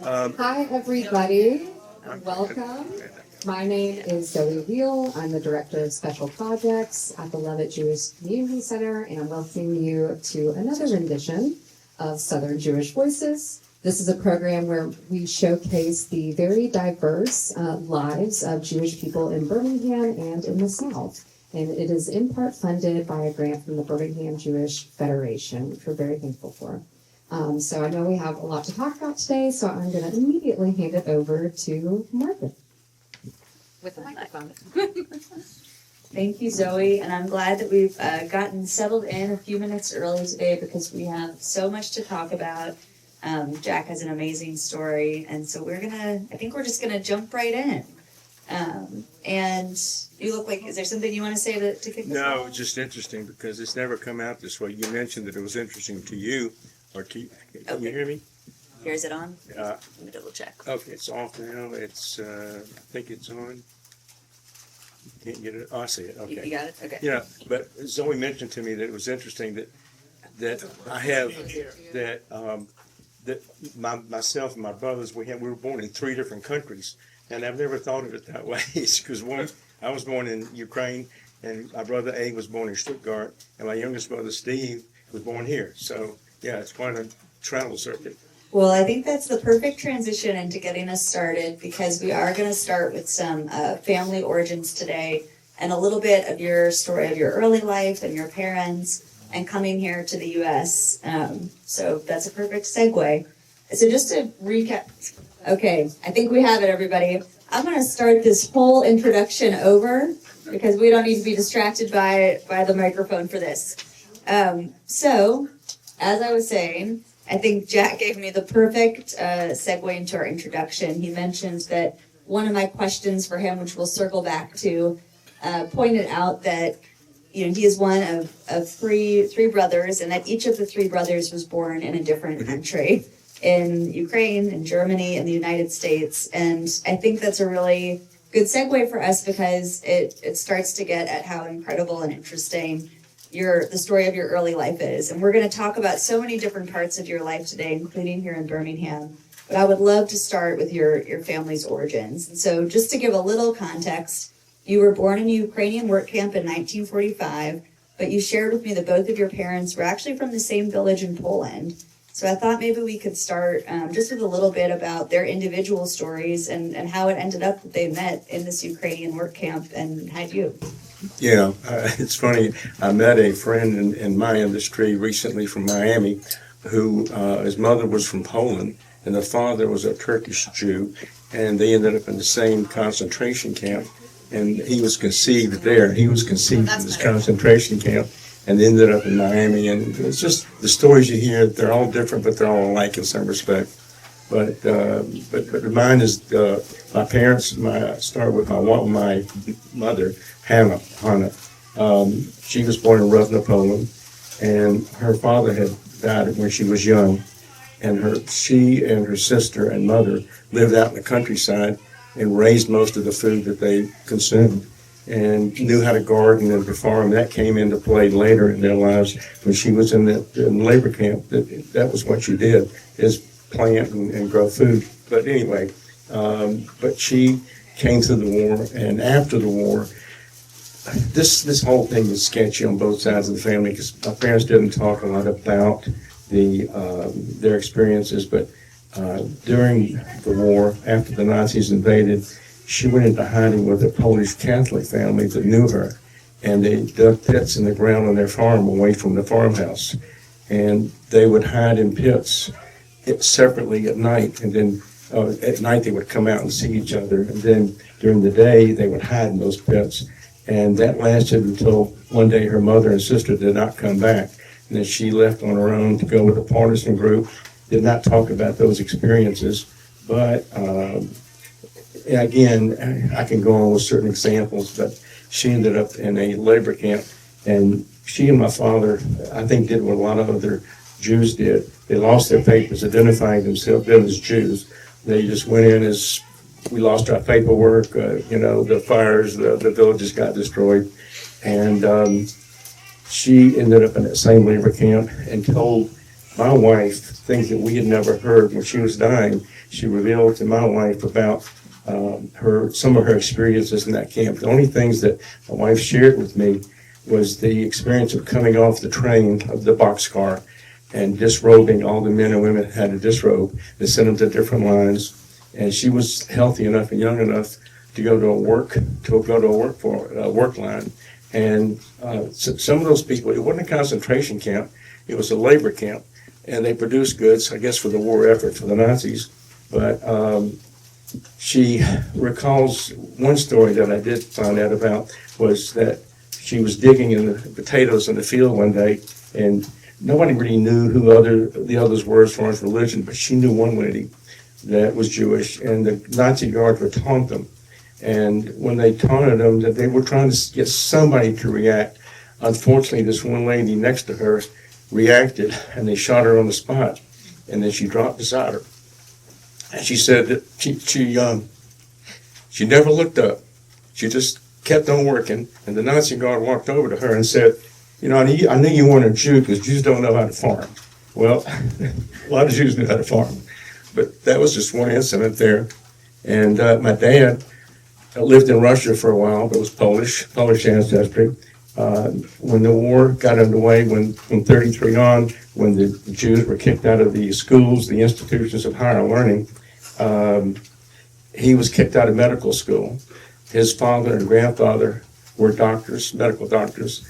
Hi, everybody. Welcome. My name is Zoe Veal. I'm the Director of Special Projects at the Levitt Jewish Community Center, and I'm welcoming you to another rendition of Southern Jewish Voices. This is a program where we showcase the very diverse lives of Jewish people in Birmingham and in the South. And it is in part funded by a grant from the Birmingham Jewish Federation, which we're very thankful for. So I know we have a lot to talk about today, so I'm going to immediately hand it over to Margaret. With the microphone. Thank you, Zoe, and I'm glad that we've gotten settled in a few minutes early today because we have so much to talk about. Jack has an amazing story, and so I think we're just gonna jump right in. And you look like, is there something you want to say to kick this off? No, it's just interesting because it's never come out this way. You mentioned that it was interesting to you, or to, can you hear me? Here, is it on? Let me double check. Okay, it's off now. It's, I think it's on. Can't get it. Oh, I see it. Okay. You got it? Okay. Yeah, but Zoe mentioned to me that it was interesting that I have that myself and my brothers we were born in 3 different countries, and I've never thought of it that way. Because I was born in Ukraine, and my brother A was born in Stuttgart, and my youngest brother Steve was born here. So yeah, it's quite a travel circuit. Well, I think that's the perfect transition into getting us started because we are going to start with some family origins today and a little bit of your story of your early life and your parents and coming here to the U.S. So that's a perfect segue. So just to recap, okay, I think we have it, everybody. I'm going to start this whole introduction over because we don't need to be distracted by the microphone for this. So, as I was saying, I think Jack gave me the perfect segue into our introduction. He mentioned that one of my questions for him, which we'll circle back to, pointed out that he is one of three brothers, and that each of the 3 brothers was born in a different country, in Ukraine, in Germany, in the United States. And I think that's a really good segue for us because it starts to get at how incredible and interesting the story of your early life is. And we're going to talk about so many different parts of your life today, including here in Birmingham. But I would love to start with your family's origins. And so just to give a little context, you were born in a Ukrainian work camp in 1945, but you shared with me that both of your parents were actually from the same village in Poland. So I thought maybe we could start just with a little bit about their individual stories and how it ended up that they met in this Ukrainian work camp and had you. Yeah, it's funny. I met a friend in my industry recently from Miami who his mother was from Poland and the father was a Turkish Jew, and they ended up in the same concentration camp, and he was conceived there. He was conceived in this concentration camp and ended up in Miami. And it's just the stories you hear, they're all different, but they're all alike in some respect. But mine is my parents. Start with my mother, Hannah. She was born in Rudna, Poland, and her father had died when she was young. And she and her sister and mother lived out in the countryside and raised most of the food that they consumed, and knew how to garden and to farm. That came into play later in their lives when she was in labor camp. That was what she did, is plant and grow food. But anyway, but she came through the war, and after the war, this whole thing was sketchy on both sides of the family because my parents didn't talk a lot about their experiences. But during the war, after the Nazis invaded, she went into hiding with a Polish Catholic family that knew her, and they dug pits in the ground on their farm away from the farmhouse, and they would hide in pits separately at night, and then at night they would come out and see each other, and then during the day they would hide in those pits. And that lasted until one day her mother and sister did not come back, and then she left on her own to go with a partisan group. Did not talk about those experiences, but again, I can go on with certain examples, but she ended up in a labor camp, and she and my father, I think, did what a lot of other Jews did. They lost their papers, identifying themselves as Jews. They just went in as, we lost our paperwork, the fires, the villages got destroyed. And she ended up in that same labor camp and told my wife, things that we had never heard when she was dying, she revealed to my wife about some of her experiences in that camp. The only things that my wife shared with me was the experience of coming off the train of the boxcar and disrobing all the men and women that had to disrobe. They sent them to different lines, and she was healthy enough and young enough to go to a work line. And some of those people, it wasn't a concentration camp, it was a labor camp, and they produced goods, I guess, for the war effort for the Nazis. But she recalls one story that I did find out about was that she was digging in the potatoes in the field one day, and nobody really knew who the others were as far as religion, but she knew one lady that was Jewish, and the Nazi guards would taunt them. And when they taunted them, that they were trying to get somebody to react. Unfortunately, this one lady next to her reacted, and they shot her on the spot, and then she dropped beside her. And she said that she never looked up. She just kept on working, and the Nazi guard walked over to her and said, "You know, I knew you weren't a Jew because Jews don't know how to farm." Well, a lot of Jews knew how to farm, but that was just one incident there. And my dad lived in Russia for a while, but was Polish ancestry. When the war got underway, from 33 on, when the Jews were kicked out of the schools, the institutions of higher learning, he was kicked out of medical school. His father and grandfather were doctors, medical doctors.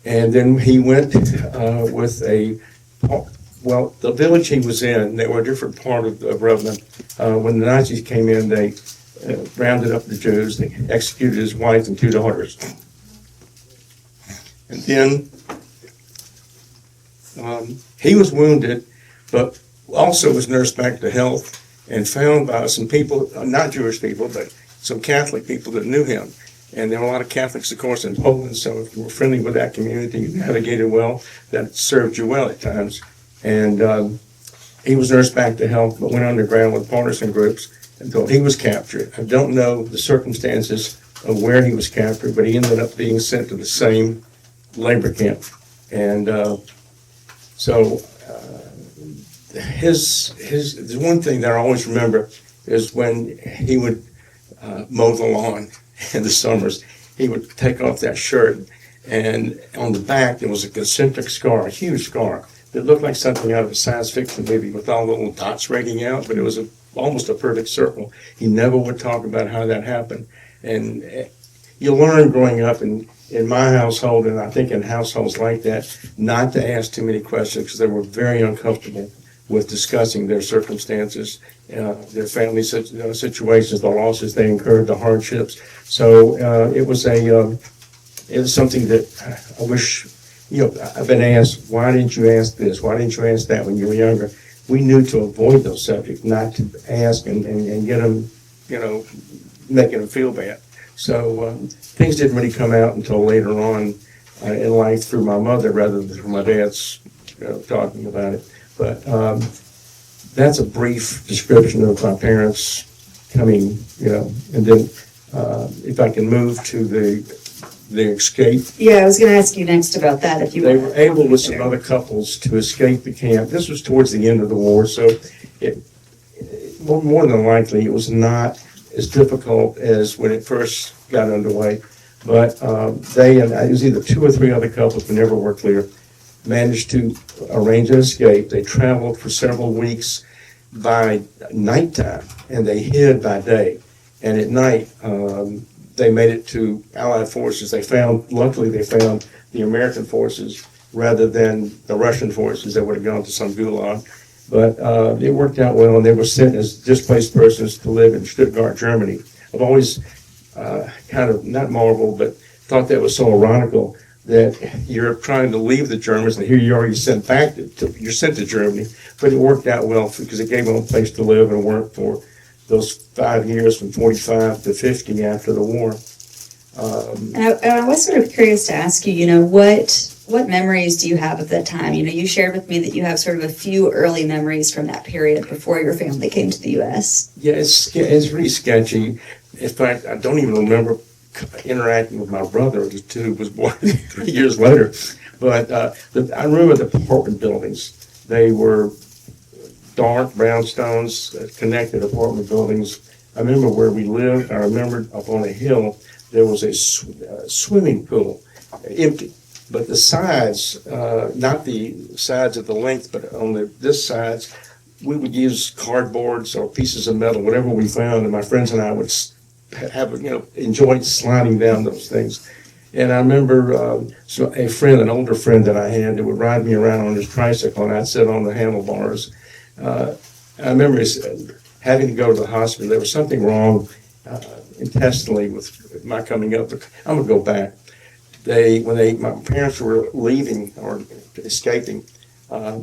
And then he went with the village he was in, they were a different part of Birmingham. When the Nazis came in, they rounded up the Jews, they executed his wife and 2 daughters. And then he was wounded, but also was nursed back to health and found by some people, not Jewish people, but some Catholic people that knew him. And there were a lot of Catholics, of course, in Poland, so if you were friendly with that community, you navigated well, that served you well at times. And he was nursed back to health, but went underground with partisan groups until he was captured. I don't know the circumstances of where he was captured, but he ended up being sent to the same labor camp. And the one thing that I always remember is when he would mow the lawn in the summers, he would take off that shirt, and on the back there was a concentric scar, a huge scar that looked like something out of a science fiction movie with all the little dots raking out, but it was almost a perfect circle. He never would talk about how that happened. And you learn growing up in my household, and I think in households like that, not to ask too many questions because they were very uncomfortable with discussing their circumstances, their family situations, the losses they incurred, the hardships. So it was something that I wish, I've been asked, why didn't you ask this? Why didn't you ask that when you were younger? We knew to avoid those subjects, not to ask and get them, making them feel bad. So things didn't really come out until later on in life through my mother rather than through my dad's talking about it. But that's a brief description of my parents coming, and then if I can move to the escape. Yeah, I was going to ask you next about that. If you They were able with some other couples to escape the camp. This was towards the end of the war, so more than likely it was not as difficult as when it first got underway. But it was either 2 or 3 other couples, we never were clear, managed to arrange an escape. They traveled for several weeks by nighttime, and they hid by day. And at night, they made it to Allied forces. Luckily they found the American forces rather than the Russian forces that would have gone to some gulag. But it worked out well, and they were sent as displaced persons to live in Stuttgart, Germany. I've always kind of, not marveled, but thought that was so ironical that you're trying to leave the Germans, and here you are, you're sent to Germany. But it worked out well because it gave them a place to live and work for those 5 years from 45 to 50 after the war. And I was sort of curious to ask you, what memories do you have of that time? You shared with me that you have sort of a few early memories from that period before your family came to the U.S. Yeah, it's really sketchy. In fact, I don't even remember interacting with my brother, who was born 3 years later. But I remember the apartment buildings. They were dark brownstones, connected apartment buildings. I remember where we lived. I remember up on a hill, there was a swimming pool, empty. But the sides, not the sides at the length, but on this sides, we would use cardboards or pieces of metal, whatever we found, and my friends and I would enjoy sliding down those things. And I remember an older friend that I had that would ride me around on his tricycle, and I'd sit on the handlebars. I remember having to go to the hospital. There was something wrong intestinally with my coming up. I'm gonna go back. My parents were leaving or escaping. My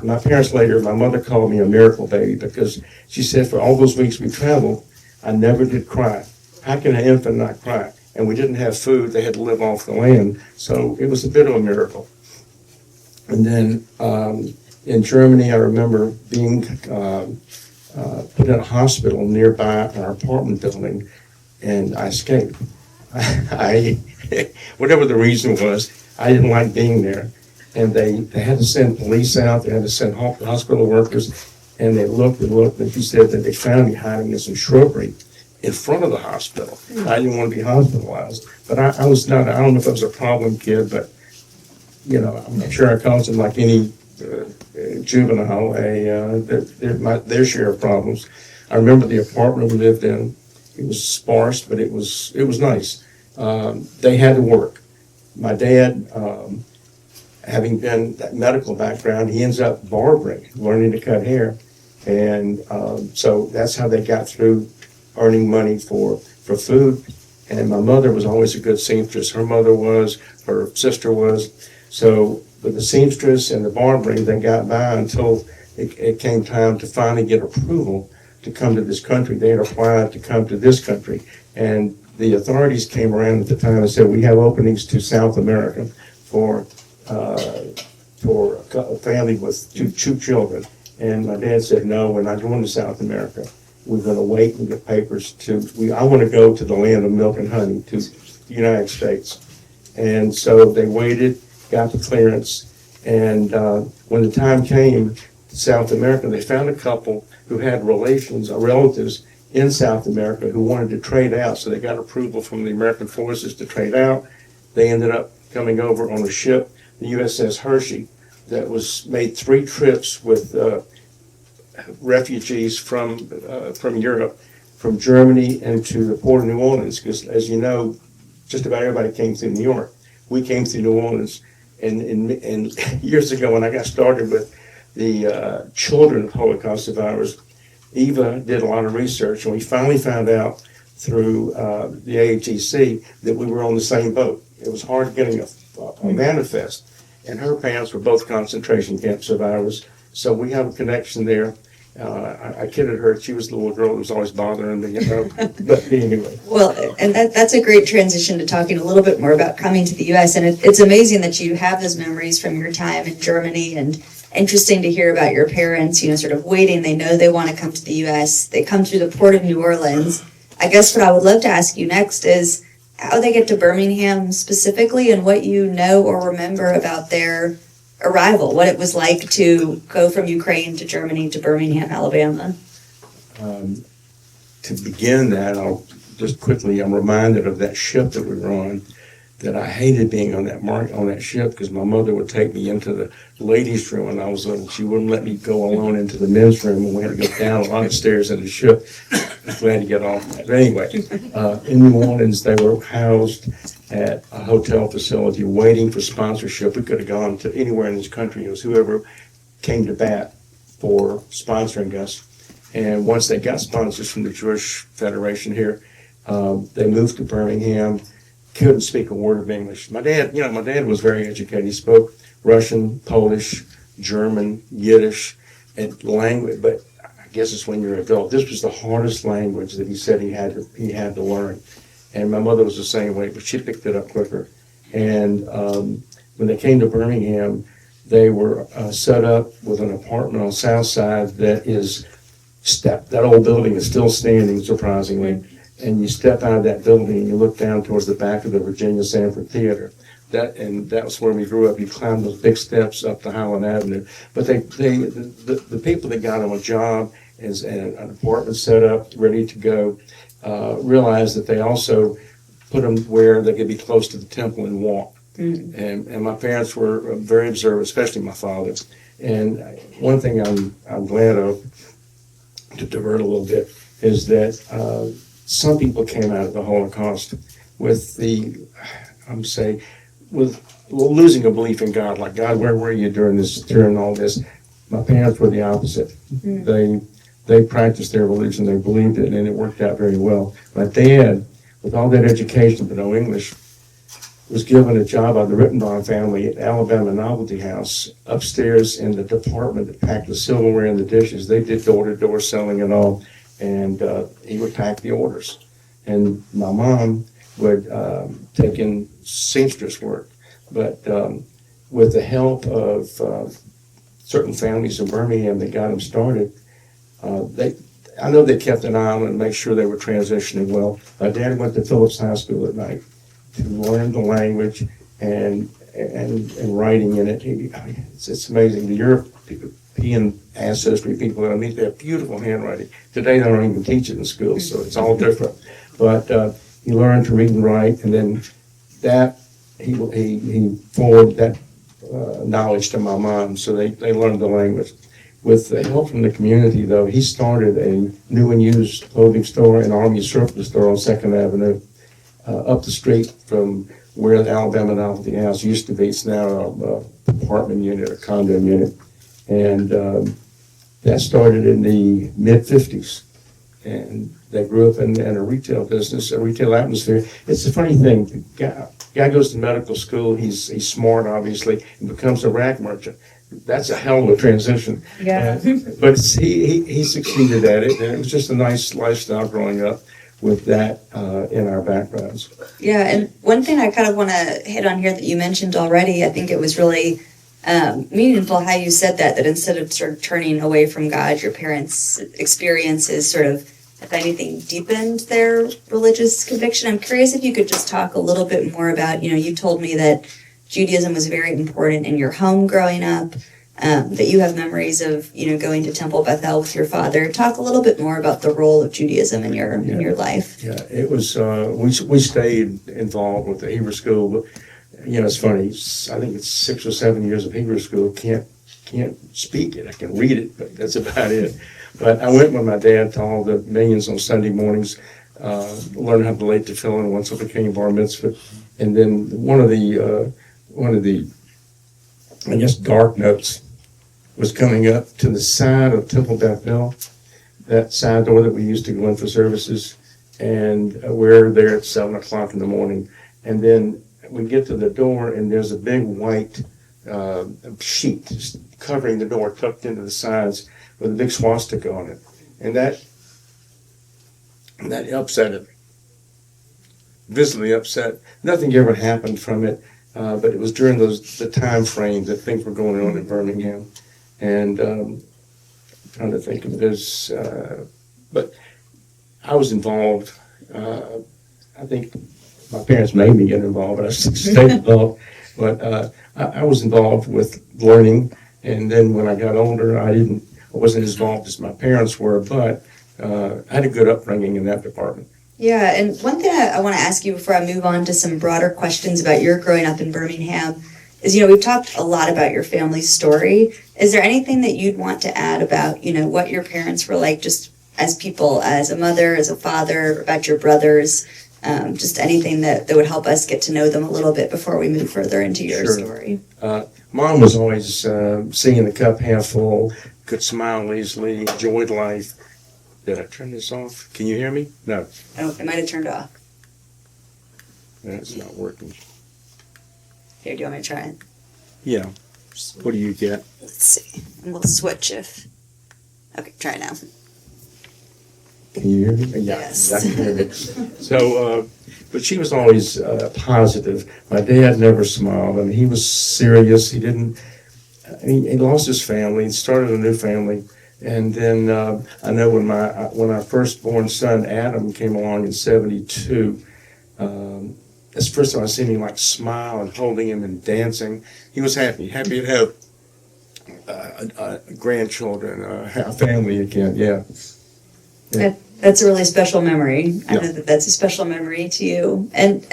mother called me a miracle baby because she said for all those weeks we traveled, I never did cry. How can an infant not cry? And we didn't have food. They had to live off the land. So it was a bit of a miracle. And then in Germany, I remember being put in a hospital nearby our apartment building, and I escaped. Whatever the reason was, I didn't like being there. And they had to send police out, they had to send hospital workers, and they looked and looked, and she said that they found me hiding in some shrubbery in front of the hospital. I didn't want to be hospitalized, but I was not, I don't know if I was a problem kid, but, I'm sure I caused them like any juvenile, their share of problems. I remember the apartment we lived in. It was sparse, but it was nice. They had to work. My dad, having been that medical background, he ends up barbering, learning to cut hair. And so that's how they got through earning money for food. And my mother was always a good seamstress. Her mother was, her sister was. So with the seamstress and the barbering, they got by until it came time to finally get approval to come to this country. They had applied to come to this country. And the authorities came around at the time and said, we have openings to South America for a family with two children. And my dad said, no, we're not going to South America. We're going to wait and get papers I want to go to the land of milk and honey, to the United States. And so they waited, got the clearance, and when the time came to South America, they found a couple who had relatives in South America who wanted to trade out. So they got approval from the American forces to trade out. They ended up coming over on a ship, the USS Hershey, that made 3 trips with refugees from Europe, from Germany into the port of New Orleans, because as you know, just about everybody came through New York. We came through New Orleans, and years ago when I got started with the children of Holocaust survivors, Eva did a lot of research, and we finally found out through the AHEC that we were on the same boat. It was hard getting a manifest, and her parents were both concentration camp survivors, so we have a connection there. I kidded her; she was the little girl that was always bothering me, But anyway. Well, and that's a great transition to talking a little bit more about coming to the U.S. And it's amazing that you have those memories from your time in Germany, and interesting to hear about your parents, sort of waiting. They know they want to come to the U.S. They come through the port of New Orleans. I guess what I would love to ask you next is how they get to Birmingham specifically, and what you know or remember about their arrival, what it was like to go from Ukraine to Germany to Birmingham, Alabama. To begin that, I'm reminded of that ship that we were on, that I hated being on that ship because my mother would take me into the ladies' room when I was little. She wouldn't let me go alone into the men's room, and we had to go down a lot of stairs in the ship. I'm glad to get off that. But anyway, in New Orleans, they were housed at a hotel facility waiting for sponsorship. We could have gone to anywhere in this country. It was whoever came to bat for sponsoring us. And once they got sponsors from the Jewish Federation here, they moved to Birmingham. Couldn't speak a word of English. My dad was very educated. He spoke Russian, Polish, German, Yiddish, and language. But I guess it's when you're an adult. This was the hardest language that he said he had to learn. And my mother was the same way, but she picked it up quicker. And when they came to Birmingham, they were set up with an apartment on Southside that old building is still standing, surprisingly. And you step out of that building and you look down towards the back of the Virginia Sanford Theater. that was where we grew up. You climbed those big steps up to Highland Avenue. But the people that got them a job as an apartment set up, ready to go, realized that they also put them where they could be close to the temple and walk. And my parents were very observant, especially my father. And one thing I'm glad of, to divert a little bit, is that some people came out of the Holocaust with losing a belief in God. Like, God, where were you during all this? My parents were the opposite. They practiced their religion, they believed it, and it worked out very well. My dad, with all that education but no English, was given a job by the Rittenbaugh family at Alabama Novelty House upstairs in the department that packed the silverware and the dishes. They did door-to-door selling and all, and he would pack the orders. And my mom would take in seamstress work. But with the help of certain families in Birmingham that got them started, I know they kept an eye on it and make sure they were transitioning well. My dad went to Phillips High School at night to learn the language and writing in it. It's amazing. The European ancestry people that I meet, they have beautiful handwriting. Today they don't even teach it in schools, so it's all different. But he learned to read and write, and then he forwarded that knowledge to my mom, so they learned the language. With the help from the community, though, he started a new and used clothing store, an Army surplus store on 2nd Avenue, up the street from where the Alabama Novelty House used to be. It's now an apartment unit, a condo unit. And that started in the mid-'50s. And they grew up in a retail business, a retail atmosphere. It's a funny thing. The guy goes to medical school. He's smart, obviously, and becomes a rag merchant. That's a hell of a transition. Yeah. But he succeeded at it, and it was just a nice lifestyle growing up with that in our backgrounds. Yeah, and one thing I kind of want to hit on here that you mentioned already, I think it was really meaningful how you said that instead of sort of turning away from God, your parents' experiences sort of, if anything, deepened their religious conviction. I'm curious if you could just talk a little bit more about, you told me that Judaism was very important in your home growing up, that you have memories of, going to Temple Bethel with your father. Talk a little bit more about the role of Judaism in your life. Yeah, it was, we stayed involved with the Hebrew school, but, it's funny, I think it's 6 or 7 years of Hebrew school, can't speak it, I can read it, but that's about it. But I went with my dad to all the millions on Sunday mornings, learned how to lay tefillin once I became bar mitzvah, and then one of the I guess dark notes was coming up to the side of Temple Bethel, that side door that we used to go in for services, and we're there at 7 o'clock in the morning, and then we get to the door and there's a big white sheet just covering the door, tucked into the sides with a big swastika on it, and that upset it, visibly upset. Nothing ever happened from it. But it was during the time frame that things were going on in Birmingham, and trying to think of this. But I was involved. I think my parents made me get involved, but I stayed involved. But I was involved with learning, and then when I got older, I wasn't as involved as my parents were, but I had a good upbringing in that department. Yeah, and one thing I want to ask you before I move on to some broader questions about your growing up in Birmingham is, we've talked a lot about your family's story. Is there anything that you'd want to add about, what your parents were like just as people, as a mother, as a father, about your brothers, just anything that would help us get to know them a little bit before we move further into your story? Mom was always seeing the cup half full, could smile easily, enjoyed life. Did I turn this off? Can you hear me? No. Oh, it might have turned off. That's not working. Here, do you want me to try it? Yeah. What do you get? Let's see. And we'll switch if... Okay, try it now. Can you hear me? Yeah, Yes. I can hear me. So, but she was always positive. My dad never smiled. I mean, he was serious. He didn't... he lost his family. He started a new family. And then I know when our firstborn son Adam came along in '72, that's the first time I seen him like smile and holding him and dancing. He was happy to have grandchildren, a family again. Yeah. That's a really special memory. I Yeah. know that that's a special memory to you. And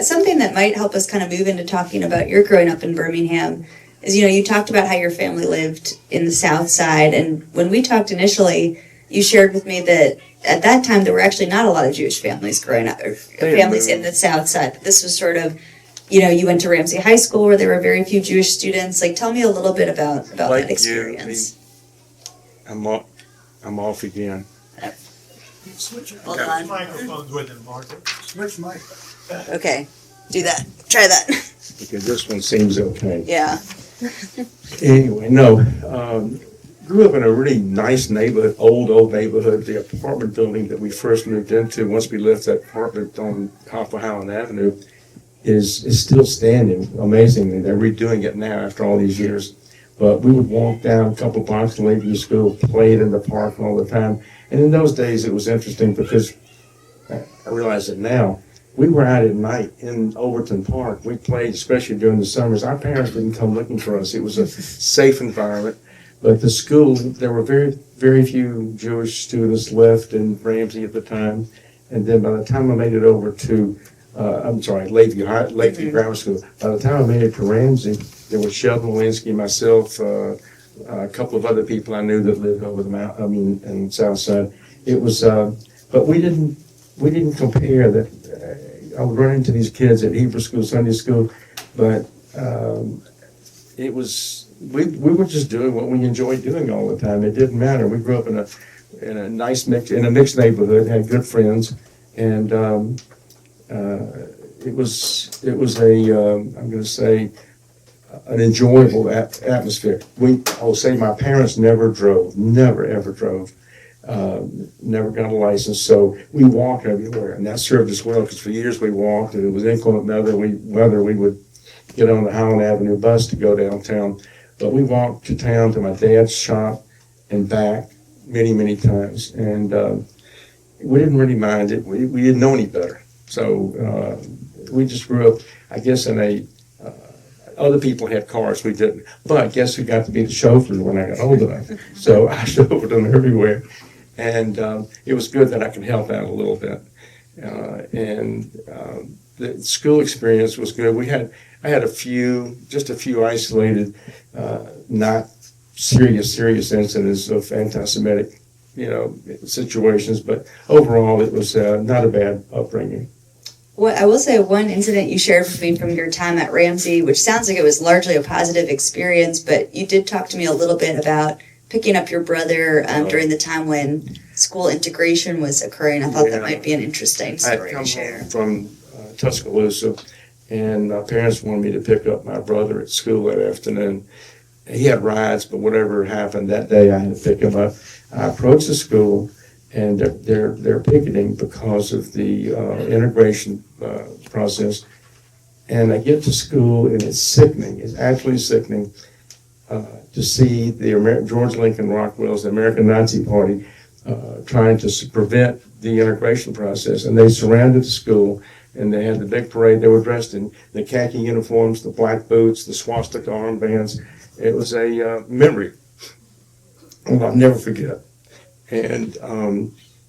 something that might help us kind of move into talking about your growing up in Birmingham is, you talked about how your family lived in the Southside. And when we talked initially, you shared with me that at that time there were actually not a lot of Jewish families growing up, or families in the Southside. This was sort of, you went to Ramsey High School where there were very few Jewish students. Like, tell me a little bit about that experience. I'm off again. Hold on. Microphone's with him, Martha. Switch mic. Okay, do that. Try that. Okay, this one seems okay. Yeah. Anyway, no. Grew up in a really nice neighborhood, old neighborhood. The apartment building that we first moved into, once we left that apartment on Alpha Highland Avenue, is still standing. Amazingly, they're redoing it now after all these years. But we would walk down a couple blocks to Lakeview School, played in the park all the time. And in those days, it was interesting because I realize it now. We were out at night in Overton Park. We played, especially during the summers. Our parents didn't come looking for us. It was a safe environment. But the school, there were very, very few Jewish students left in Ramsey at the time. And then by the time I made it over to, Lakeview Grammar School, by the time I made it to Ramsey, there was Sheldon Walensky, myself, a couple of other people I knew that lived over the mountain, in Southside. It was, but we didn't compare that. I would run into these kids at Hebrew school, Sunday school, but it was, we were just doing what we enjoyed doing all the time. It didn't matter. We grew up in a nice mixed neighborhood, had good friends, and it was I'm going to say, an enjoyable atmosphere. My parents never ever drove, never got a license, so we walked everywhere, and that served us well because for years we walked, and it was inclement weather. We would get on the Highland Avenue bus to go downtown, but we walked to town to my dad's shop and back many times, and we didn't really mind it. We didn't know any better, so we just grew up, I guess, in a other people had cars, we didn't. But guess who got to be the chauffeur when I got old enough? So I chauffeured them everywhere. And it was good that I could help out a little bit. The school experience was good. I had just a few isolated, not serious incidents of anti-Semitic, situations. But overall, it was not a bad upbringing. Well, I will say one incident you shared with me from your time at Ramsey, which sounds like it was largely a positive experience, but you did talk to me a little bit about picking up your brother during the time when school integration was occurring. I thought that might be an interesting story to share. I had come from Tuscaloosa, and my parents wanted me to pick up my brother at school that afternoon. He had rides, but whatever happened that day, I had to pick him up. I approached the school, and they're picketing because of the integration process. And I get to school, and it's sickening. It's actually sickening to see the George Lincoln Rockwell's, the American Nazi Party, trying to prevent the integration process. And they surrounded the school, and they had the big parade. They were dressed in the khaki uniforms, the black boots, the swastika armbands. It was a memory I'll never forget. And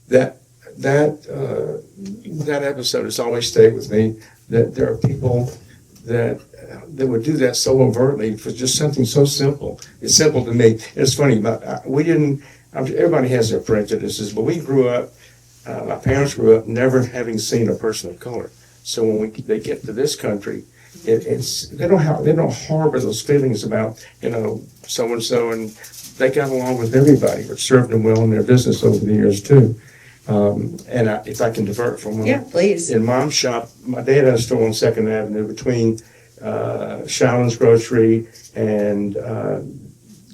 that episode has always stayed with me. That there are people that would do that so overtly for just something so simple. It's simple to me. It's funny, but we didn't. Everybody has their prejudices, but we grew up. My parents grew up never having seen a person of color. So when they get to this country, they don't harbor those feelings about so and so, and they got along with everybody, which served them well in their business over the years too. If I can divert from one. Yeah, please. In Mom's shop, my dad had a store on 2nd Avenue between Shallon's Grocery and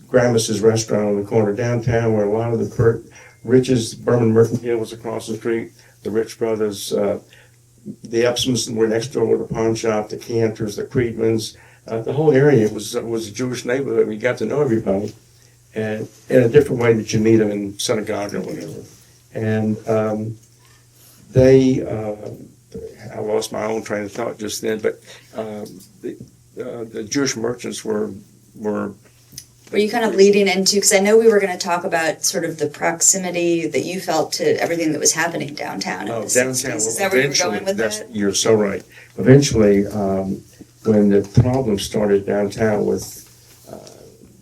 Grammus's restaurant on the corner downtown, where a lot of the riches, Berman Mercantile was across the street, the Rich Brothers, the Epsons were next door with the pawn shop, the Cantors, the Creedmans. The whole area was a Jewish neighborhood. We got to know everybody, and in a different way that you meet them in synagogue or whatever. And I lost my own train of thought just then, but the Jewish merchants were Were you kind of leading into, because I know we were going to talk about sort of the proximity that you felt to everything that was happening downtown. In the downtown. 60s. Is that where you were going with that? You're so right. Eventually, when the problem started downtown with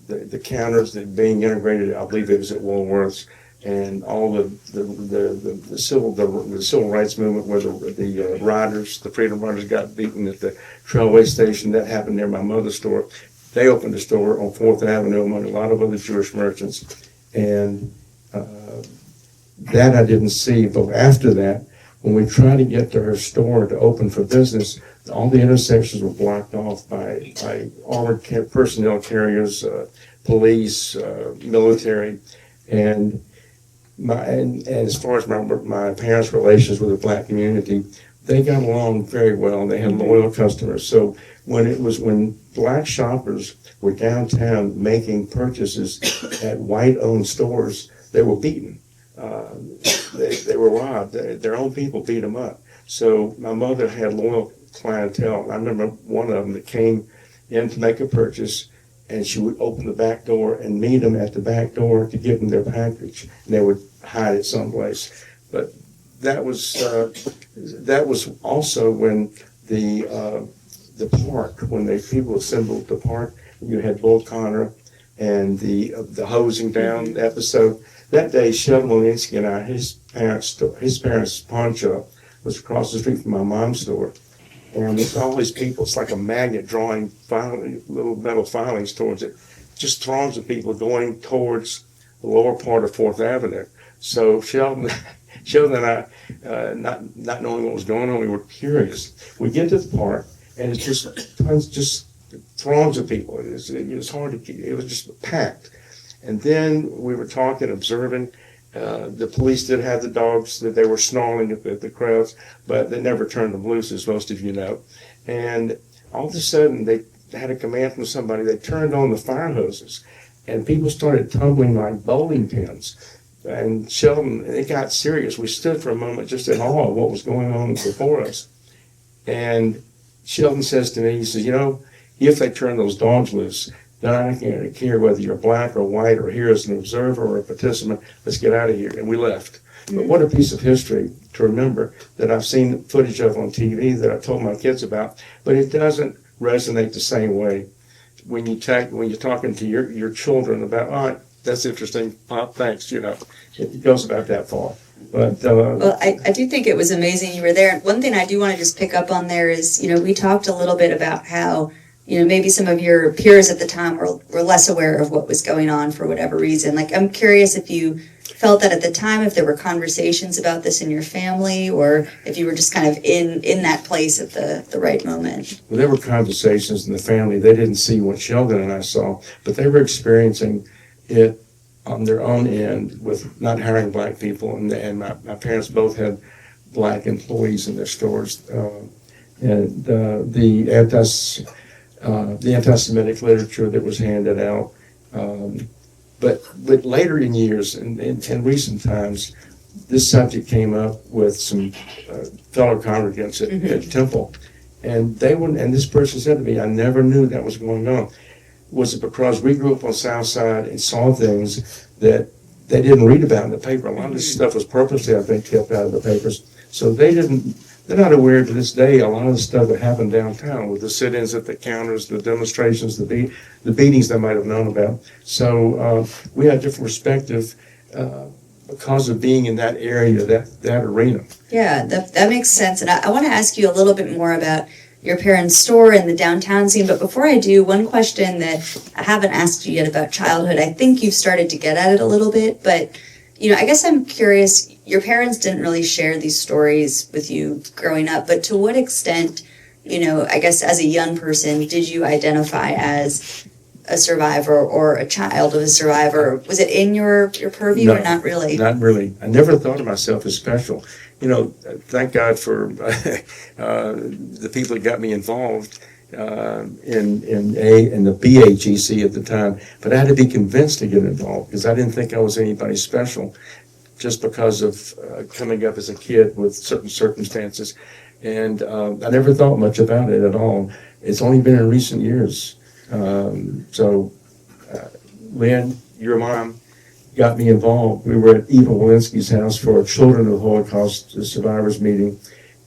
the counters that being integrated, I believe it was at Woolworths, and all the civil rights movement where the riders, the Freedom Riders, got beaten at the railway station. That happened near my mother's store. They opened a store on 4th Avenue among a lot of other Jewish merchants, and that I didn't see. But after that, when we tried to get to her store to open for business, all the intersections were blocked off by armored personnel carriers, police, military, and as far as my parents' relations with the black community, they got along very well. They had loyal customers. So when black shoppers were downtown making purchases at white-owned stores, they were beaten. They were robbed. Their own people beat them up. So my mother had loyal clientele. I remember one of them that came in to make a purchase, and she would open the back door and meet them at the back door to give them their package, and they would hide it someplace. But that was also when the park, when people assembled the park. You had Bull Connor and the hosing down episode. That day, Sheldon Walensky and I, his parents' pawn shop was across the street from my mom's store. And there's all these people. It's like a magnet drawing little metal filings towards it. Just throngs of people going towards the lower part of 4th Avenue. So Sheldon and I, not knowing what was going on, we were curious. We get to the park, and it's just throngs of people. It was hard to keep. It was just packed. And then we were talking, observing. The police did have the dogs that they were snarling at the crowds, but they never turned them loose, as most of you know. And all of a sudden, they had a command from somebody. They turned on the fire hoses, and people started tumbling like bowling pins. And Sheldon, it got serious. We stood for a moment just in awe of what was going on before us. And Sheldon says to me, he says, if they turn those dogs loose, then I don't care whether you're black or white or here as an observer or a participant. Let's get out of here. And we left. But what a piece of history to remember that I've seen footage of on TV that I told my kids about. But it doesn't resonate the same way when you're talking to your children about, all right, that's interesting, Pop, thanks, It goes about that far. But well, I do think it was amazing you were there. And one thing I do want to just pick up on there is, we talked a little bit about how maybe some of your peers at the time were less aware of what was going on for whatever reason. Like, I'm curious if you felt that at the time, if there were conversations about this in your family, or if you were just kind of in that place at the right moment. Well, there were conversations in the family. They didn't see what Sheldon and I saw, but they were experiencing it on their own end with not hiring black people. And my parents both had black employees in their stores. And the anti-Semitic literature that was handed out. But later in years, in recent times, this subject came up with some fellow congregants at Temple. And this person said to me, I never knew that was going on. Was it because we grew up on Southside and saw things that they didn't read about in the paper? A lot of this stuff was purposely, I think, kept out of the papers. So they're not aware to this day a lot of the stuff that happened downtown with the sit-ins at the counters, the demonstrations, the beatings they might have known about. So we had a different perspective because of being in that area, that arena. Yeah, that makes sense. And I want to ask you a little bit more about your parents' store and the downtown scene. But before I do, one question that I haven't asked you yet about childhood, I think you've started to get at it a little bit, but I guess I'm curious, your parents didn't really share these stories with you growing up, but to what extent, I guess as a young person, did you identify as a survivor or a child of a survivor? Was it in your purview or not really? Not really. I never thought of myself as special. Thank God for the people that got me involved in the BAGC at the time, but I had to be convinced to get involved because I didn't think I was anybody special just because of coming up as a kid with certain circumstances. And I never thought much about it at all. It's only been in recent years. Lynn, your mom, got me involved. We were at Eva Walensky's house for a Children of Holocaust Survivors meeting,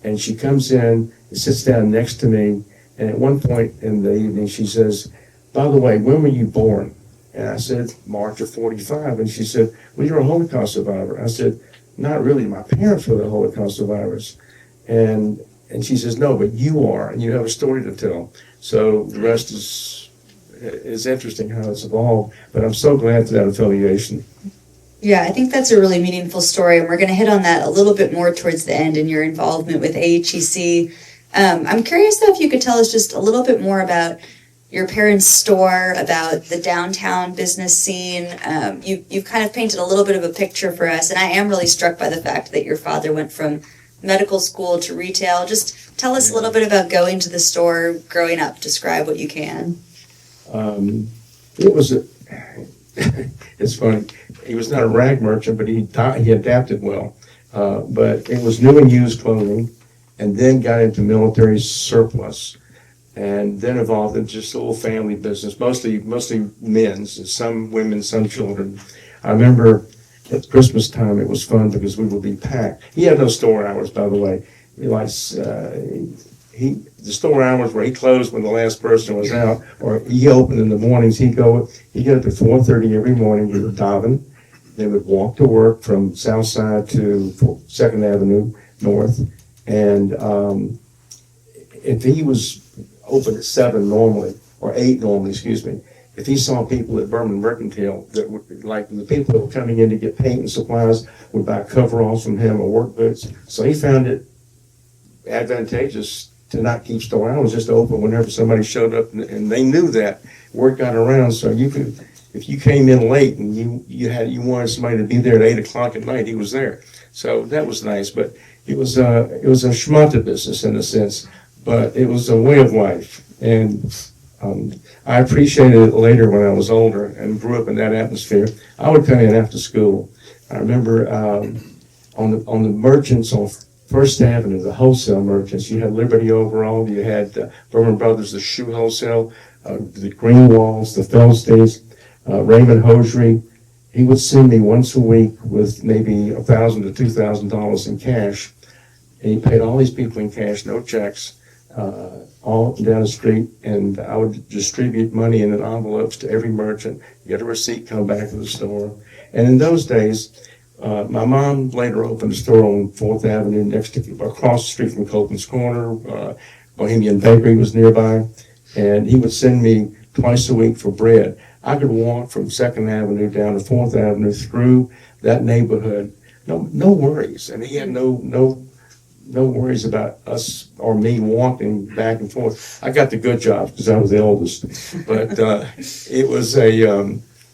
and she comes in and sits down next to me, and at one point in the evening she says, "By the way, when were you born?" And I said, "March of 45. And she said, "Well, you're a Holocaust survivor." I said, "Not really. My parents were the Holocaust survivors." And she says, "No, but you are, and you have a story to tell." So the rest is interesting how it's evolved, but I'm so glad for that affiliation. Yeah, I think that's a really meaningful story, and we're going to hit on that a little bit more towards the end in your involvement with AHEC. I'm curious, though, if you could tell us just a little bit more about your parents' store, about the downtown business scene. You've kind of painted a little bit of a picture for us, and I am really struck by the fact that your father went from medical school to retail. Just tell us a little bit about going to the store, growing up. Describe what you can. It's funny. He was not a rag merchant, but he adapted well. But it was new and used clothing, and then got into military surplus, and then evolved into just a little family business, mostly men's, some women, some children. I remember at Christmas time it was fun because we would be packed. He had no store hours, by the way. The store hours where he closed when the last person was out, or he opened in the mornings. He'd get up at 4:30 every morning. He would daven. They would walk to work from Southside to 2nd Avenue North, and if he was open at 7 normally, or 8 normally, excuse me, if he saw people at Birmingham Mercantile that were like the people that were coming in to get paint and supplies would buy coveralls from him or work boots. So he found it advantageous to not keep store hours, just to open whenever somebody showed up, and they knew that word got around. So you could, if you came in late and you wanted somebody to be there at 8 o'clock at night, he was there. So that was nice. But it was a schmata business in a sense, but it was a way of life, and I appreciated it later when I was older and grew up in that atmosphere. I would come in after school. I remember on the merchants on First Avenue, the wholesale merchants. You had Liberty Overall, you had Berman Brothers, the shoe wholesale, the Greenwalls, the Feldstays, Raymond Hosiery. He would send me once a week with maybe $1,000 to $2,000 in cash. And he paid all these people in cash, no checks, all down the street. And I would distribute money in envelopes to every merchant, get a receipt, come back to the store. And in those days, my mom later opened a store on 4th Avenue across the street from Copeland's Corner. Bohemian Bakery was nearby. And he would send me twice a week for bread. I could walk from 2nd Avenue down to 4th Avenue through that neighborhood. No worries. And he had no worries about us or me walking back and forth. I got the good jobs because I was the oldest. But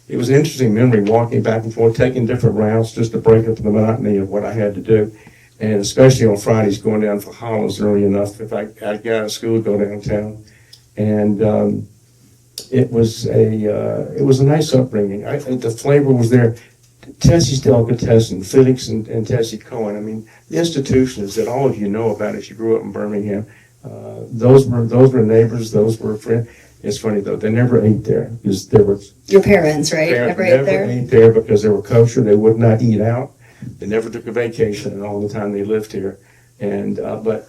it was an interesting memory, walking back and forth, taking different routes just to break up the monotony of what I had to do. And especially on Fridays, going down for Hollows early enough, if I got out of school, go downtown. And it was a nice upbringing. I think the flavor was there. Tessie's Delicatessen, Felix and Tessie Cohen. I mean, the institutions that all of you know about if you grew up in Birmingham, those were neighbors, those were friends. It's funny though, they never ate there because there were your parents, right? Never ate there because they were kosher. They would not eat out. They never took a vacation all the time they lived here. And but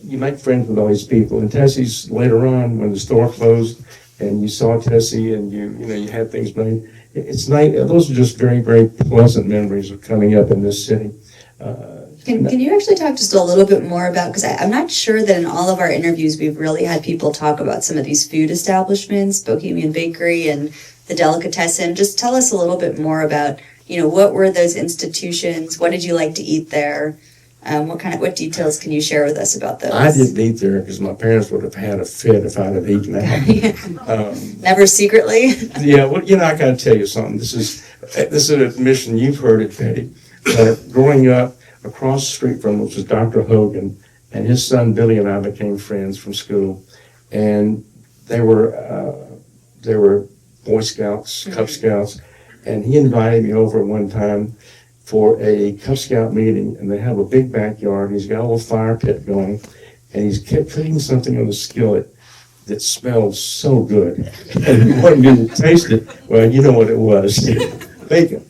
you make friends with all these people. And Tessie's later on when the store closed, and you saw Tessie, and you had things made. It's nice. Those are just very, very pleasant memories of coming up in this city. Can you actually talk just a little bit more about, because I'm not sure that in all of our interviews we've really had people talk about some of these food establishments, Bohemian Bakery and the Delicatessen. Just tell us a little bit more about, what were those institutions? What did you like to eat there? What details can you share with us about those? I didn't eat there because my parents would have had a fit if I'd have eaten there. Never secretly? Yeah, well, I got to tell you something. This is an admission. You've heard it, Betty. Growing up across the street from which was Dr. Hogan, and his son Billy and I became friends from school, and they were Boy Scouts, Cub Scouts, and he invited me over one time for a Cub Scout meeting, and they have a big backyard. He's got a little fire pit going, and he's kept putting something on the skillet that smelled so good. And he wanted me to taste it. Well, you know what it was. Bacon.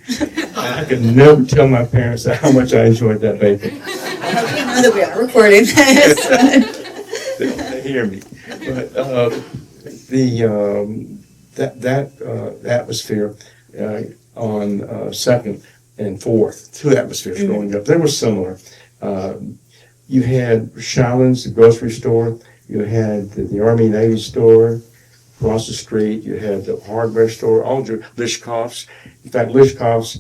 I could never tell my parents how much I enjoyed that bacon. I hope you know that we are recording this. They hear me. But that atmosphere on 2nd and 4th, 2 atmospheres growing up, they were similar. You had Shaulin's, the grocery store. You had the Army Navy store across the street. You had the hardware store, all your Lishkoff's. In fact, Lishkoff's,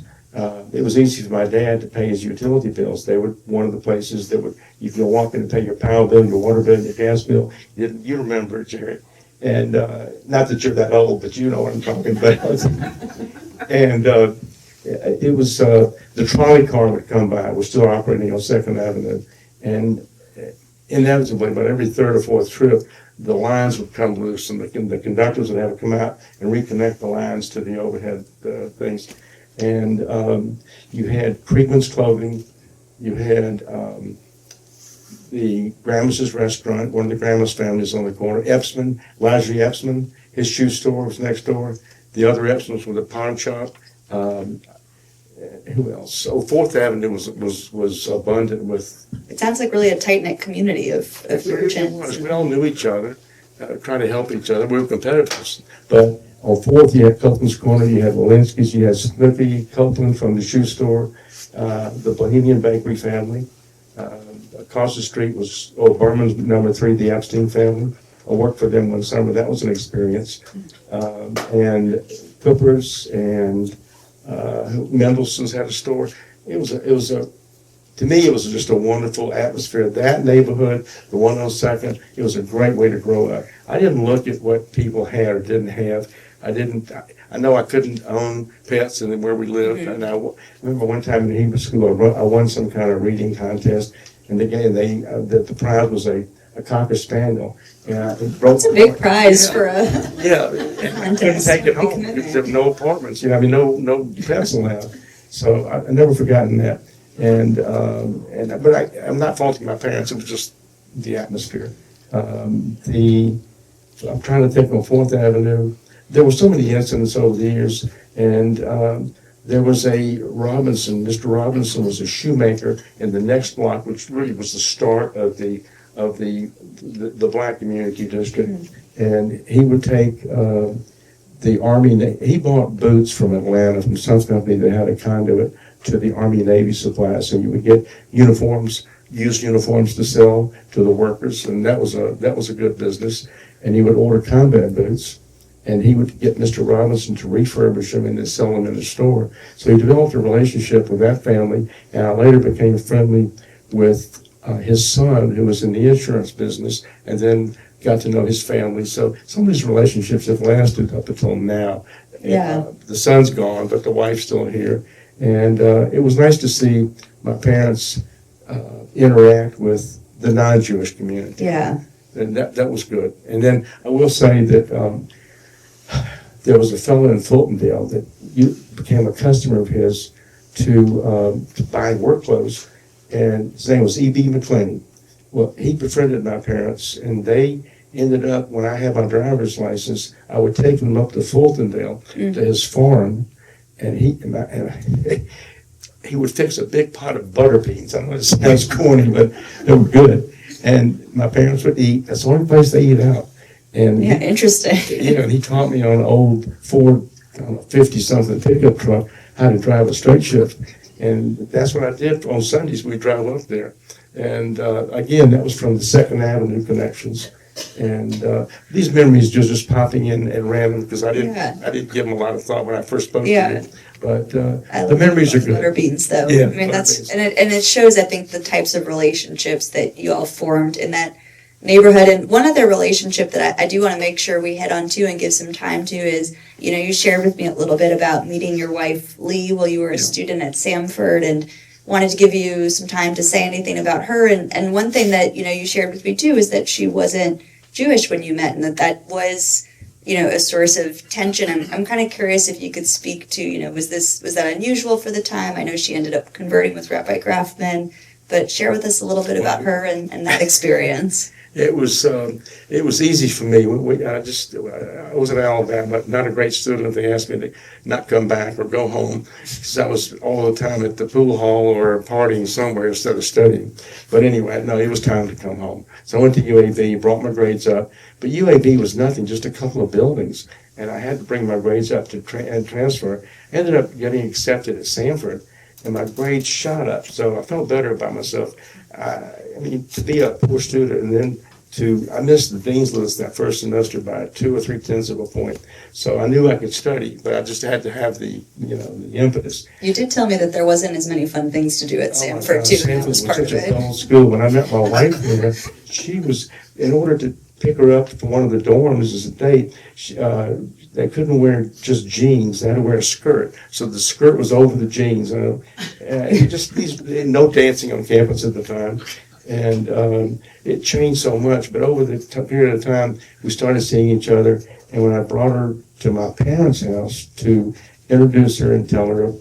it was easy for my dad to pay his utility bills. They were one of the places that you could walk in and pay your power bill, your water bill, your gas bill. You remember it, Jerry. And not that you're that old, but you know what I'm talking about. And it was, the trolley car would come by. It was still operating on 2nd Avenue. And inevitably, about every 3rd or 4th trip, the lines would come loose, and the conductors would have to come out and reconnect the lines to the overhead things. And you had Kriegman's Clothing, you had the Grammas's Restaurant, one of the Grammas families on the corner, Epsman, Elijah Epsman, his shoe store was next door. The other Epsmans were the pawn shop. Who else? So 4th Avenue was abundant with. It sounds like really a tight-knit community of merchants. It was. We all knew each other, trying to help each other. We were competitors. But on 4th, you had Copeland's Corner, you had Walensky's, you had Snippy Copeland from the shoe store, the Bohemian Bakery family. Across the street was Berman's number 3, the Epstein family. I worked for them one summer. That was an experience. And Cooper's and Mendelssohn's had a store. It was to me, it was just a wonderful atmosphere. That neighborhood, the one on 2nd, it was a great way to grow up. I didn't look at what people had or didn't have. I know I couldn't own pets and where we lived. And I remember one time in Hebrew school, I won some kind of reading contest, and the prize was a Cocker Spaniel. That's a big prize for a I couldn't take it home because there were no apartments. No pets allowed. So I never forgotten that. But I'm not faulting my parents. It was just the atmosphere. I'm trying to think on 4th Avenue. There were so many incidents over the years, and there was a Robinson. Mr. Robinson was a shoemaker in the next block, which really was the start of the black community district. And he would take the Army. He bought boots from Atlanta from some company that had a conduit to the Army Navy supply. So you would get uniforms, used uniforms to sell to the workers, and that was a good business. And he would order combat boots, and he would get Mr. Robinson to refurbish them and then sell them in the store. So he developed a relationship with that family, and I later became friendly with his son, who was in the insurance business, and then got to know his family. So some of these relationships have lasted up until now. Yeah. The son's gone, but the wife's still here. And it was nice to see my parents interact with the non-Jewish community. Yeah. And that was good. And then I will say that there was a fellow in Fultondale that became a customer of his to buy work clothes, and his name was E.B. McClenny. Well, he befriended my parents, and they ended up, when I had my driver's license, I would take them up to Fultondale to his farm, and he would fix a big pot of butter beans. I know it sounds corny, but they were good. And my parents would eat. That's the only place they eat out. And interesting. And he taught me on an old Ford 50-something pickup truck how to drive a straight shift. And that's what I did on Sundays. We'd drive up there. And again, that was from the 2nd Avenue connections. And these memories just popping in at random because I didn't give them a lot of thought when I first spoke to you. But the memories are good. Butter beans, though. Yeah, I mean, and it shows, I think, the types of relationships that you all formed in that neighborhood. And one other relationship that I do want to make sure we head on to and give some time to is, you shared with me a little bit about meeting your wife, Lee, while you were a student at Samford, and wanted to give you some time to say anything about her. And one thing that, you shared with me, too, is that she wasn't Jewish when you met, and that was, a source of tension. I'm kind of curious if you could speak to, was that unusual for the time? I know she ended up converting with Rabbi Grafman, but share with us a little bit about her and that experience. It was easy for me. I was in Alabama, not a great student. They asked me to not come back or go home because I was all the time at the pool hall or partying somewhere instead of studying. But anyway, no, it was time to come home. So I went to UAB, brought my grades up. But UAB was nothing, just a couple of buildings. And I had to bring my grades up to transfer. Ended up getting accepted at Sanford, and my grades shot up. So I felt better about myself. I mean, to be a poor student and then I missed the dean's list that first semester by 2 or 3/10 of a point. So I knew I could study, but I just had to have the impetus. You did tell me that there wasn't as many fun things to do at Sanford, too. Sanford That was part of such a it. dull school. When I met my wife there, she was, in order to pick her up from one of the dorms as a date, they couldn't wear just jeans. They had to wear a skirt. So the skirt was over the jeans. No dancing on campus at the time. And it changed so much. But over the period of time, we started seeing each other. And when I brought her to my parents' house to introduce her and tell her,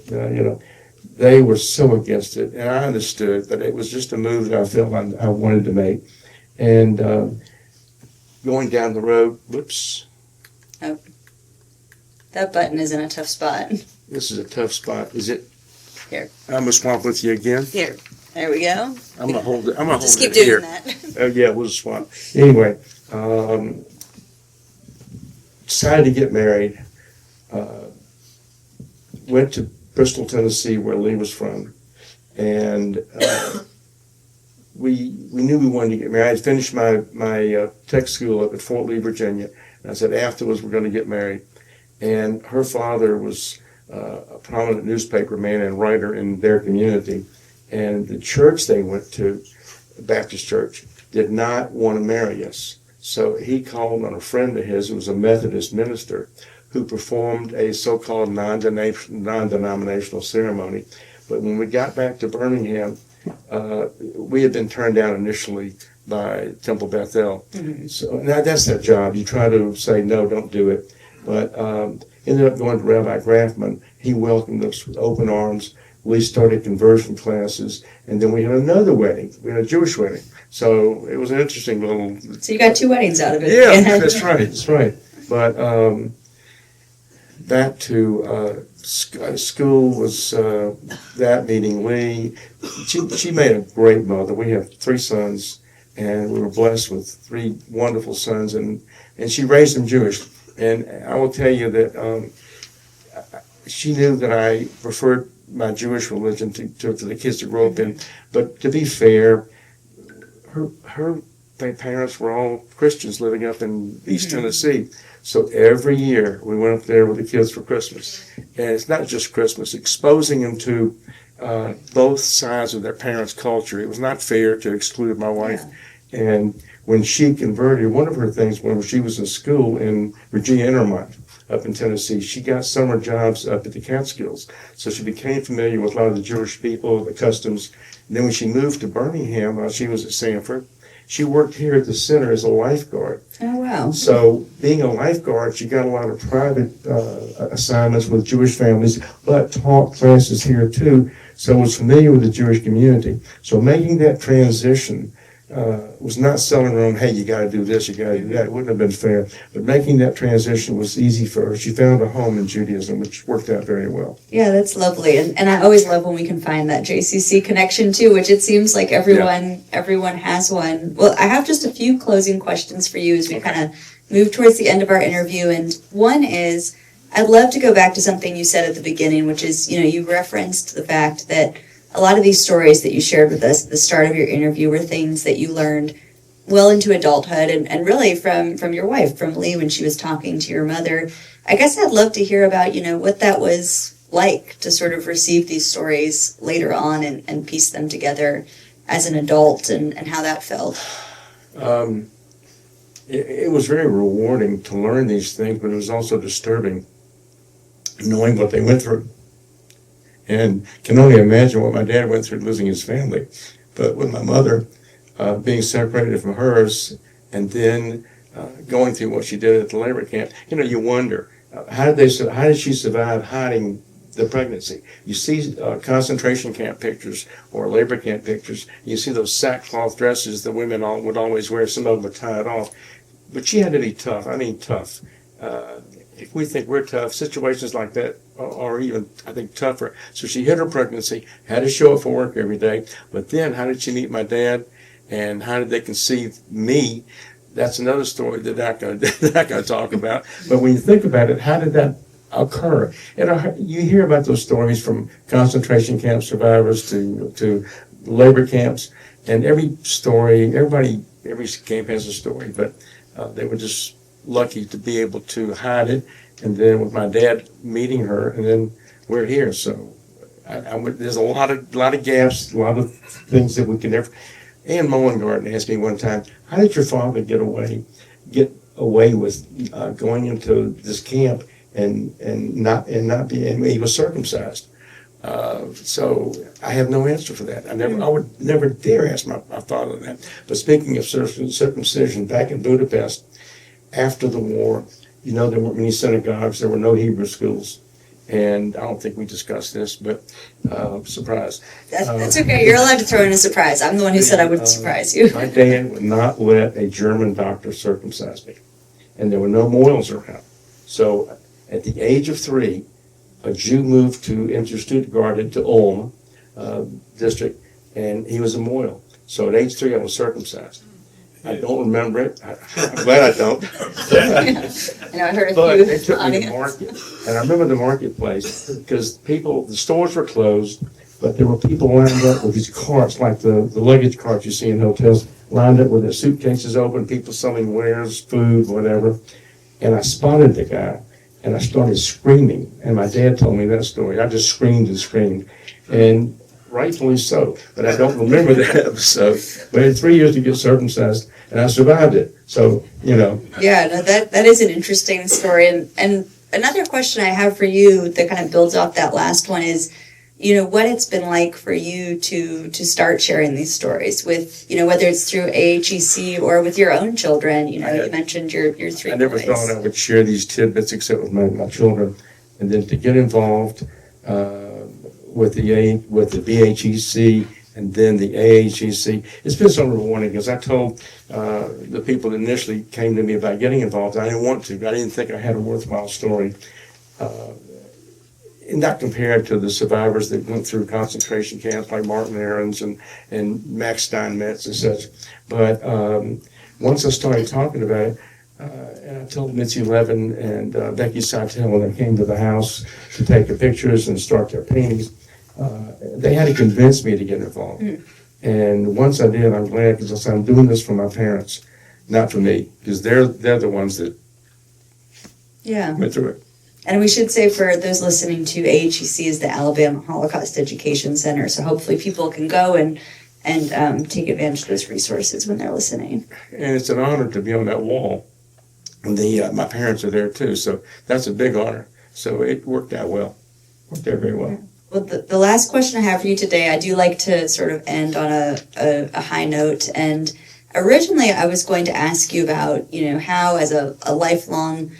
they were so against it. And I understood, but it was just a move that I felt I wanted to make. And going down the road, whoops. Oh. That button is in a tough spot. This is a tough spot. Is it? Here. I'm gonna swap with you again. Here. There we go. I'm gonna hold it. Just keep it here. doing that. Yeah, we'll swap. Anyway, decided to get married. Went to Bristol, Tennessee, where Lee was from, and we knew we wanted to get married. I finished my tech school up at Fort Lee, Virginia, and I said afterwards we're going to get married. And her father was a prominent newspaper man and writer in their community. And the church they went to, Baptist church, did not want to marry us. So he called on a friend of his who was a Methodist minister who performed a so-called non-denominational ceremony. But when we got back to Birmingham, we had been turned down initially by Temple Bethel. Mm-hmm. So now that's their job. You try to say, no, don't do it. But ended up going to Rabbi Grafman. He welcomed us with open arms. We started conversion classes, and then we had another wedding. We had a Jewish wedding. So it was an interesting little... So you got 2 weddings out of it. Yeah, that's right. But back to school was that meeting. Lee, she made a great mother. We have 3 sons, and we were blessed with 3 wonderful sons, and she raised them Jewish. And I will tell you that she knew that I preferred my Jewish religion to the kids to grow up in. But to be fair, her parents were all Christians living up in East Tennessee. So every year we went up there with the kids for Christmas. And it's not just Christmas, exposing them to both sides of their parents' culture. It was not fair to exclude my wife. Yeah. And when she converted, one of her things when she was in school in Virginia Intermont up in Tennessee, she got summer jobs up at the Catskills. So she became familiar with a lot of the Jewish people, the customs. And then when she moved to Birmingham, while she was at Sanford, she worked here at the center as a lifeguard. Oh, wow. So being a lifeguard, she got a lot of private assignments with Jewish families, but taught classes here too. So was familiar with the Jewish community. So making that transition was not selling her on, hey, you got to do this, you got to do that. It wouldn't have been fair. But making that transition was easy for her. She found a home in Judaism, which worked out very well. Yeah, that's lovely. And I always love when we can find that JCC connection too, which it seems like everyone has one. Well, I have just a few closing questions for you as we kind of move towards the end of our interview. And one is, I'd love to go back to something you said at the beginning, which is, you referenced the fact that a lot of these stories that you shared with us at the start of your interview were things that you learned well into adulthood and really from your wife, from Lee, when she was talking to your mother. I guess I'd love to hear about, what that was like to sort of receive these stories later on and piece them together as an adult and how that felt. It was very rewarding to learn these things, but it was also disturbing knowing what they went through. And can only imagine what my dad went through losing his family. But with my mother being separated from hers and then going through what she did at the labor camp, you wonder, how did she survive hiding the pregnancy. You see concentration camp pictures or labor camp pictures. You see those sackcloth dresses the women would always wear. Some of them were tied off. But she had to be tough. I mean, tough. If we think we're tough, situations like that are even, I think, tougher. So she hid her pregnancy, had to show up for work every day. But then how did she meet my dad? And how did they conceive me? That's another story that I'm not going to talk about. But when you think about it, how did that occur? And you hear about those stories from concentration camp survivors to labor camps. And every camp has a story. But they were just lucky to be able to hide it. And then with my dad meeting her, and then we're here. So there's a lot of gaps, a lot of things that we can never. Ann Mullengarden asked me one time, "How did your father get away with going into this camp and not be? And he was circumcised." So I have no answer for that. I would never dare ask my father that. But speaking of circumcision, back in Budapest, after the war, there weren't many synagogues. There were no Hebrew schools. And I don't think we discussed this, but surprise. That's okay. You're allowed to throw in a surprise. I'm the one who said I wouldn't surprise you. My dad would not let a German doctor circumcise me. And there were no mohels around. So at the age of 3, a Jew moved into Stuttgart, into Ulm district, and he was a mohel. So at age 3, I was circumcised. I don't remember it. I'm glad I don't. I heard But a they few took me to market. And I remember the marketplace because the stores were closed, but there were people lined up with these carts, like the luggage carts you see in hotels, lined up with their suitcases open, people selling wares, food, whatever. And I spotted the guy, and I started screaming. And my dad told me that story. I just screamed and screamed. And rightfully so, but I don't remember that episode. But I had 3 years to get circumcised, and I survived it. So, Yeah, no, that is an interesting story. And another question I have for you that kind of builds off that last one is, what it's been like for you to start sharing these stories with, whether it's through AHEC or with your own children. You mentioned your 3 boys. I never thought I would share these tidbits except with my children. And then to get involved with the BHEC and then the AHEC. It's been so rewarding because I told the people that initially came to me about getting involved, I didn't want to. I didn't think I had a worthwhile story. Not compared to the survivors that went through concentration camps like Martin Ahrens and Max Steinmetz and such. But once I started talking about it, and I told Mitzi Levin and Becky Seitel when they came to the house to take the pictures and start their paintings, they had to convince me to get involved. And once I did, I'm glad because I'm doing this for my parents, not for me, because they're the ones that went through it. And we should say for those listening to, AHEC is the Alabama Holocaust Education Center, so hopefully people can go and take advantage of those resources when they're listening. And it's an honor to be on that wall. And my parents are there too, so that's a big honor. So it worked out well. Worked out very well. Well, the last question I have for you today, I do like to sort of end on a high note. And originally I was going to ask you about, how as a lifelong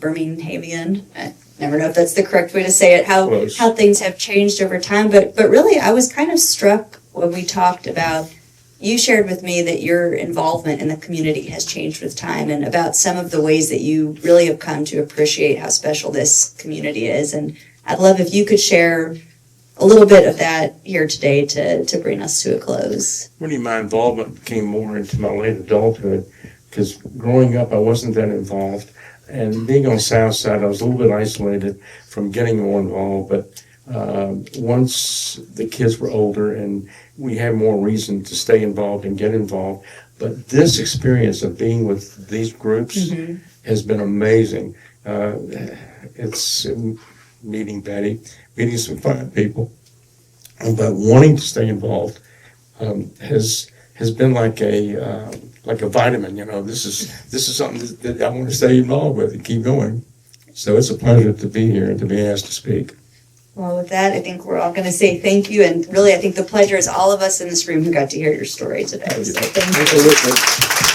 Birminghamian, I never know if that's the correct way to say it, how things have changed over time. But really, I was kind of struck when we talked about, you shared with me that your involvement in the community has changed with time and about some of the ways that you really have come to appreciate how special this community is. And I'd love if you could share a little bit of that here today to bring us to a close. Really, my involvement came more into my late adulthood because growing up, I wasn't that involved. And being on Southside, I was a little bit isolated from getting more involved. But once the kids were older and we had more reason to stay involved and get involved. But this experience of being with these groups has been amazing. It's meeting Betty, meeting some fine people, but wanting to stay involved has been like a vitamin. This is something that I want to stay involved with and keep going. So it's a pleasure to be here and to be asked to speak. Well, with that, I think we're all going to say thank you. And really, I think the pleasure is all of us in this room who got to hear your story today. So thank you.